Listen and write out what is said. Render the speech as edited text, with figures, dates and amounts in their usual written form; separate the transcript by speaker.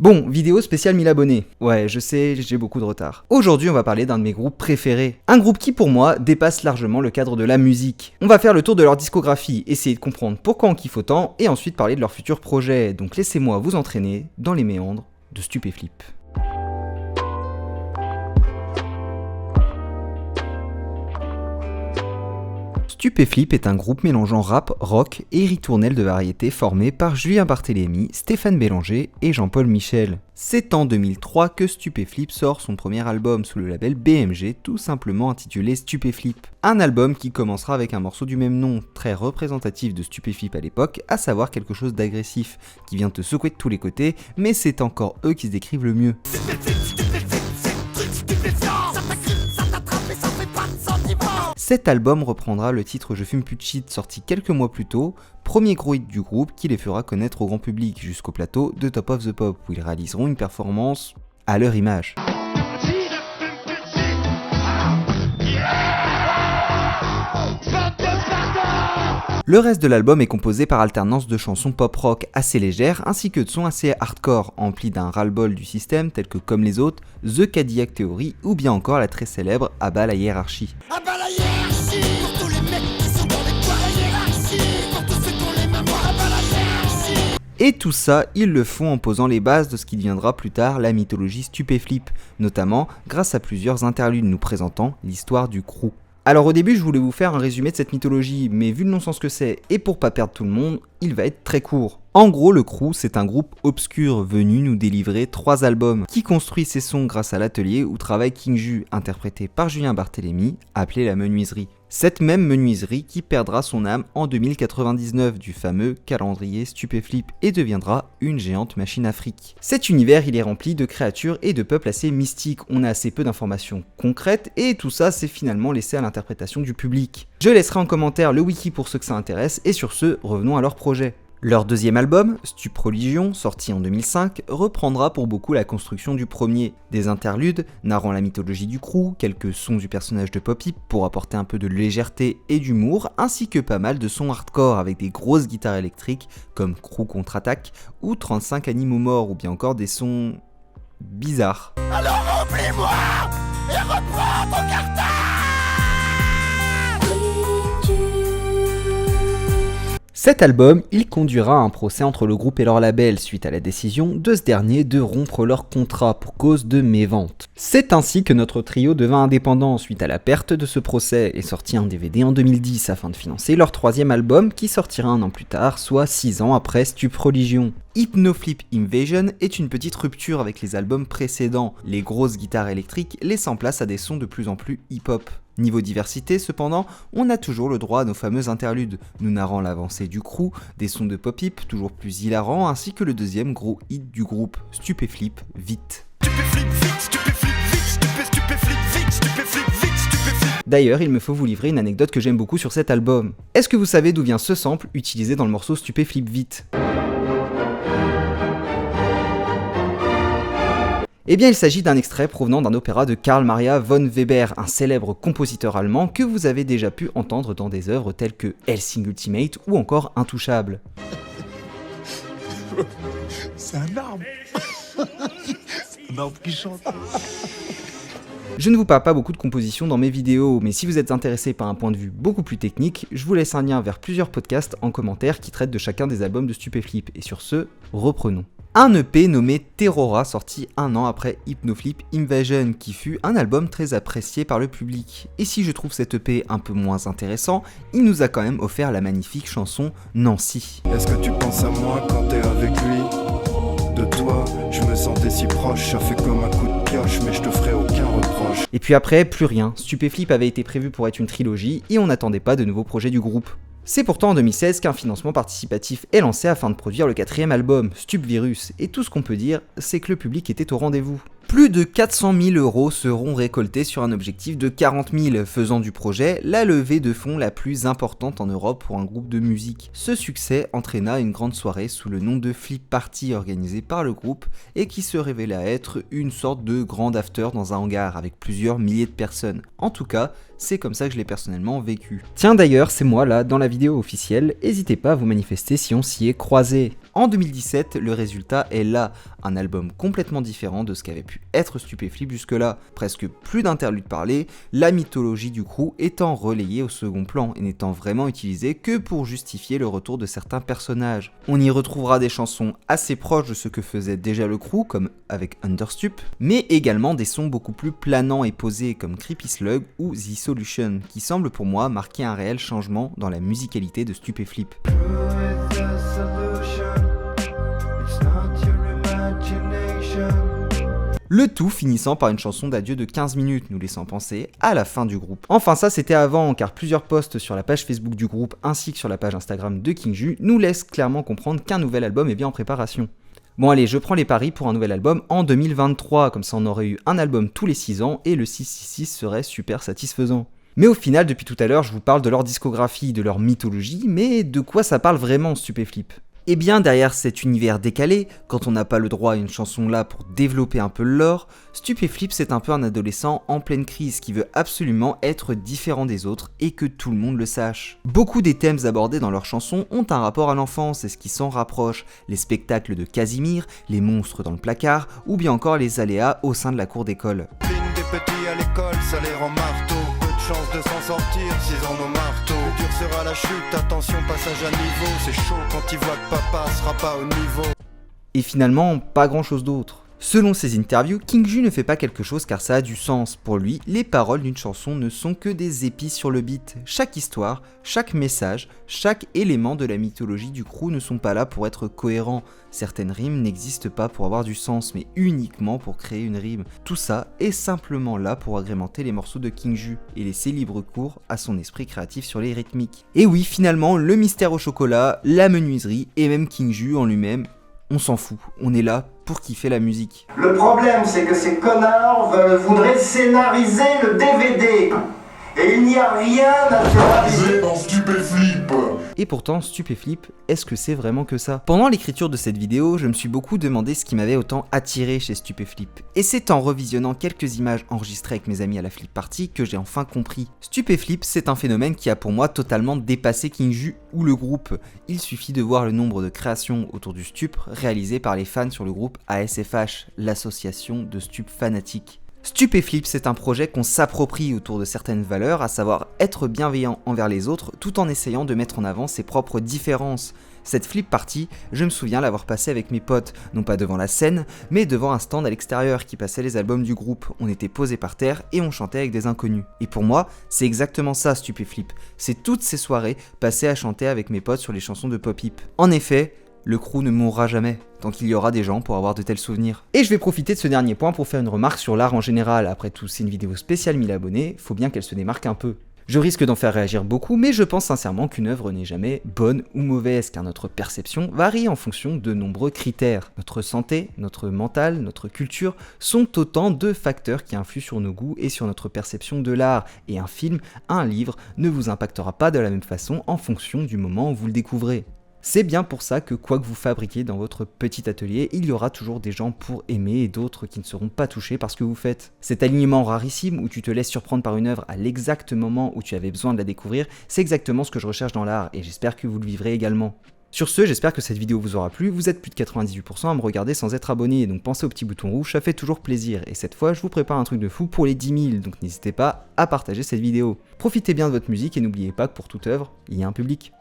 Speaker 1: Bon, vidéo spéciale 1000 abonnés. Ouais, je sais, j'ai beaucoup de retard. Aujourd'hui, on va parler d'un de mes groupes préférés. Un groupe qui, pour moi, dépasse largement le cadre de la musique. On va faire le tour de leur discographie, essayer de comprendre pourquoi on kiffe autant, et ensuite parler de leurs futurs projets. Donc laissez-moi vous entraîner dans les méandres de Stupéflip. Stupéflip est un groupe mélangeant rap, rock et ritournelle de variété formé par Julien Barthélémy, Stéphane Bélanger et Jean-Paul Michel. C'est en 2003 que Stupéflip sort son premier album sous le label BMG, tout simplement intitulé Stupéflip. Un album qui commencera avec un morceau du même nom, très représentatif de Stupéflip à l'époque, à savoir quelque chose d'agressif, qui vient te secouer de tous les côtés, mais c'est encore eux qui se décrivent le mieux. Cet album reprendra le titre Je fume plus de shit sorti quelques mois plus tôt, premier gros hit du groupe qui les fera connaître au grand public jusqu'au plateau de Top of the Pop où ils réaliseront une performance à leur image. Le reste de l'album est composé par alternance de chansons pop-rock assez légères ainsi que de sons assez hardcore emplis d'un ras-le-bol du système tels que Comme les autres, The Cadillac Theory ou bien encore la très célèbre À bas la hiérarchie. À bas la hiérarchie pour tous les mecs qui sont dans les poires à hiérarchie, pour tous ceux qui ont les mains moires à bas la hiérarchie. Et tout ça, ils le font en posant les bases de ce qui deviendra plus tard la mythologie Stupéflip, notamment grâce à plusieurs interludes nous présentant l'histoire du crew. Alors au début je voulais vous faire un résumé de cette mythologie, mais vu le non-sens que c'est, et pour pas perdre tout le monde, il va être très court. En gros, le crew, c'est un groupe obscur venu nous délivrer 3 albums, qui construit ses sons grâce à l'atelier où travaille King Ju, interprété par Julien Barthélémy, appelé la menuiserie. Cette même menuiserie qui perdra son âme en 2099 du fameux calendrier Stupéflip et deviendra une géante machine à fric. Cet univers, il est rempli de créatures et de peuples assez mystiques, on a assez peu d'informations concrètes et tout ça c'est finalement laissé à l'interprétation du public. Je laisserai en commentaire le wiki pour ceux que ça intéresse et sur ce, revenons à leur projet. Leur deuxième album, Stupreligion, sorti en 2005, reprendra pour beaucoup la construction du premier, des interludes narrant la mythologie du crew, quelques sons du personnage de Pop-Hip pour apporter un peu de légèreté et d'humour, ainsi que pas mal de sons hardcore avec des grosses guitares électriques comme Crew contre-attaque ou 35 animaux morts ou bien encore des sons bizarres. Alors oublie-moi et reprends ton cartable. Cet album, il conduira à un procès entre le groupe et leur label suite à la décision de ce dernier de rompre leur contrat pour cause de mévente. C'est ainsi que notre trio devint indépendant suite à la perte de ce procès et sortit un DVD en 2010 afin de financer leur 3e album qui sortira un an plus tard, soit 6 ans après Stupreligion. Hypnoflip Invasion est une petite rupture avec les albums précédents, les grosses guitares électriques laissant place à des sons de plus en plus hip-hop. Niveau diversité, cependant, on a toujours le droit à nos fameux interludes, nous narrant l'avancée du crew, des sons de pop-hip toujours plus hilarants, ainsi que le deuxième gros hit du groupe, Stupéflip Vite. D'ailleurs, il me faut vous livrer une anecdote que j'aime beaucoup sur cet album. Est-ce que vous savez d'où vient ce sample utilisé dans le morceau Stupéflip Vite ? Eh bien, il s'agit d'un extrait provenant d'un opéra de Karl Maria von Weber, un célèbre compositeur allemand que vous avez déjà pu entendre dans des œuvres telles que Hellsing Ultimate ou encore Intouchable. C'est un arbre. Un arbre qui chante. Je ne vous parle pas beaucoup de composition dans mes vidéos, mais si vous êtes intéressé par un point de vue beaucoup plus technique, je vous laisse un lien vers plusieurs podcasts en commentaire qui traitent de chacun des albums de Stupéflip. Et sur ce, reprenons. Un EP nommé Terrora sorti un an après Hypnoflip Invasion qui fut un album très apprécié par le public. Et si je trouve cet EP un peu moins intéressant, il nous a quand même offert la magnifique chanson Nancy. Est-ce que tu penses à moi quand t'es avec lui ? De toi, je me sentais si proche, ça fait comme un coup de pioche, mais je te ferai aucun reproche. Et puis après, plus rien. Stupéflip avait été prévu pour être une trilogie et on n'attendait pas de nouveaux projets du groupe. C'est pourtant en 2016 qu'un financement participatif est lancé afin de produire le 4e album, Stupvirus, et tout ce qu'on peut dire, c'est que le public était au rendez-vous. Plus de 400 000 € seront récoltés sur un objectif de 40 000, faisant du projet la levée de fonds la plus importante en Europe pour un groupe de musique. Ce succès entraîna une grande soirée sous le nom de Flip Party organisée par le groupe et qui se révéla être une sorte de grand after dans un hangar avec plusieurs milliers de personnes. En tout cas, c'est comme ça que je l'ai personnellement vécu. Tiens d'ailleurs, c'est moi là dans la vidéo officielle, n'hésitez pas à vous manifester si on s'y est croisé. En 2017, le résultat est là, un album complètement différent de ce qu'avait pu être Stupéflip jusque-là. Presque plus d'interludes parlés, la mythologie du crew étant relayée au second plan et n'étant vraiment utilisée que pour justifier le retour de certains personnages. On y retrouvera des chansons assez proches de ce que faisait déjà le crew, comme avec Understup, mais également des sons beaucoup plus planants et posés comme Creepy Slug ou The Solution, qui semblent pour moi marquer un réel changement dans la musicalité de Stupéflip. Le tout finissant par une chanson d'adieu de 15 minutes, nous laissant penser à la fin du groupe. Enfin ça c'était avant, car plusieurs posts sur la page Facebook du groupe ainsi que sur la page Instagram de King Ju nous laissent clairement comprendre qu'un nouvel album est bien en préparation. Bon allez, je prends les paris pour un nouvel album en 2023, comme ça on aurait eu un album tous les 6 ans et le 666 serait super satisfaisant. Mais au final, depuis tout à l'heure, je vous parle de leur discographie, de leur mythologie, mais de quoi ça parle vraiment Stupéflip ? Et bien derrière cet univers décalé, quand on n'a pas le droit à une chanson là pour développer un peu le lore, Stupéflip c'est un peu un adolescent en pleine crise qui veut absolument être différent des autres et que tout le monde le sache. Beaucoup des thèmes abordés dans leurs chansons ont un rapport à l'enfance et ce qui s'en rapproche, les spectacles de Casimir, les monstres dans le placard ou bien encore les aléas au sein de la cour d'école.
Speaker 2: Des petits à l'école, ça les rend marteau. Peu de chance de s'en sortir s'ils en ont marteau. Le dur sera la chute, attention passage à niveau. C'est chaud quand ils voient que papa sera pas au niveau.
Speaker 1: Et finalement, pas grand chose d'autre. Selon ses interviews, King Ju ne fait pas quelque chose car ça a du sens. Pour lui, les paroles d'une chanson ne sont que des épices sur le beat. Chaque histoire, chaque message, chaque élément de la mythologie du crew ne sont pas là pour être cohérents. Certaines rimes n'existent pas pour avoir du sens, mais uniquement pour créer une rime. Tout ça est simplement là pour agrémenter les morceaux de King Ju et laisser libre cours à son esprit créatif sur les rythmiques. Et oui, finalement, le mystère au chocolat, la menuiserie et même King Ju en lui-même, on s'en fout, on est là pour kiffer la musique.
Speaker 3: Le problème, c'est que ces connards voudraient scénariser le DVD. Et il n'y a rien à scénariser dans Stupéflip.
Speaker 1: Et pourtant, Stupéflip, est-ce que c'est vraiment que ça ? Pendant l'écriture de cette vidéo, je me suis beaucoup demandé ce qui m'avait autant attiré chez Stupéflip. Et c'est en revisionnant quelques images enregistrées avec mes amis à la Flip Party que j'ai enfin compris. Stupéflip, c'est un phénomène qui a pour moi totalement dépassé King Ju ou le groupe. Il suffit de voir le nombre de créations autour du stup réalisées par les fans sur le groupe ASFH, l'association de stup fanatiques. Stupéflip, c'est un projet qu'on s'approprie autour de certaines valeurs, à savoir être bienveillant envers les autres tout en essayant de mettre en avant ses propres différences. Cette flip party, je me souviens l'avoir passée avec mes potes, non pas devant la scène, mais devant un stand à l'extérieur qui passait les albums du groupe. On était posés par terre et on chantait avec des inconnus. Et pour moi, c'est exactement ça Stupéflip. C'est toutes ces soirées passées à chanter avec mes potes sur les chansons de pop-hip. En effet, le crew ne mourra jamais, tant qu'il y aura des gens pour avoir de tels souvenirs. Et je vais profiter de ce dernier point pour faire une remarque sur l'art en général. Après tout, c'est une vidéo spéciale 1000 abonnés, faut bien qu'elle se démarque un peu. Je risque d'en faire réagir beaucoup, mais je pense sincèrement qu'une œuvre n'est jamais bonne ou mauvaise, car notre perception varie en fonction de nombreux critères. Notre santé, notre mental, notre culture sont autant de facteurs qui influent sur nos goûts et sur notre perception de l'art. Et un film, un livre, ne vous impactera pas de la même façon en fonction du moment où vous le découvrez. C'est bien pour ça que quoi que vous fabriquiez dans votre petit atelier, il y aura toujours des gens pour aimer et d'autres qui ne seront pas touchés par ce que vous faites. Cet alignement rarissime où tu te laisses surprendre par une œuvre à l'exact moment où tu avais besoin de la découvrir, c'est exactement ce que je recherche dans l'art et j'espère que vous le vivrez également. Sur ce, j'espère que cette vidéo vous aura plu, vous êtes plus de 98% à me regarder sans être abonné, donc pensez au petit bouton rouge, ça fait toujours plaisir, et cette fois je vous prépare un truc de fou pour les 10 000, donc n'hésitez pas à partager cette vidéo. Profitez bien de votre musique et n'oubliez pas que pour toute œuvre, il y a un public.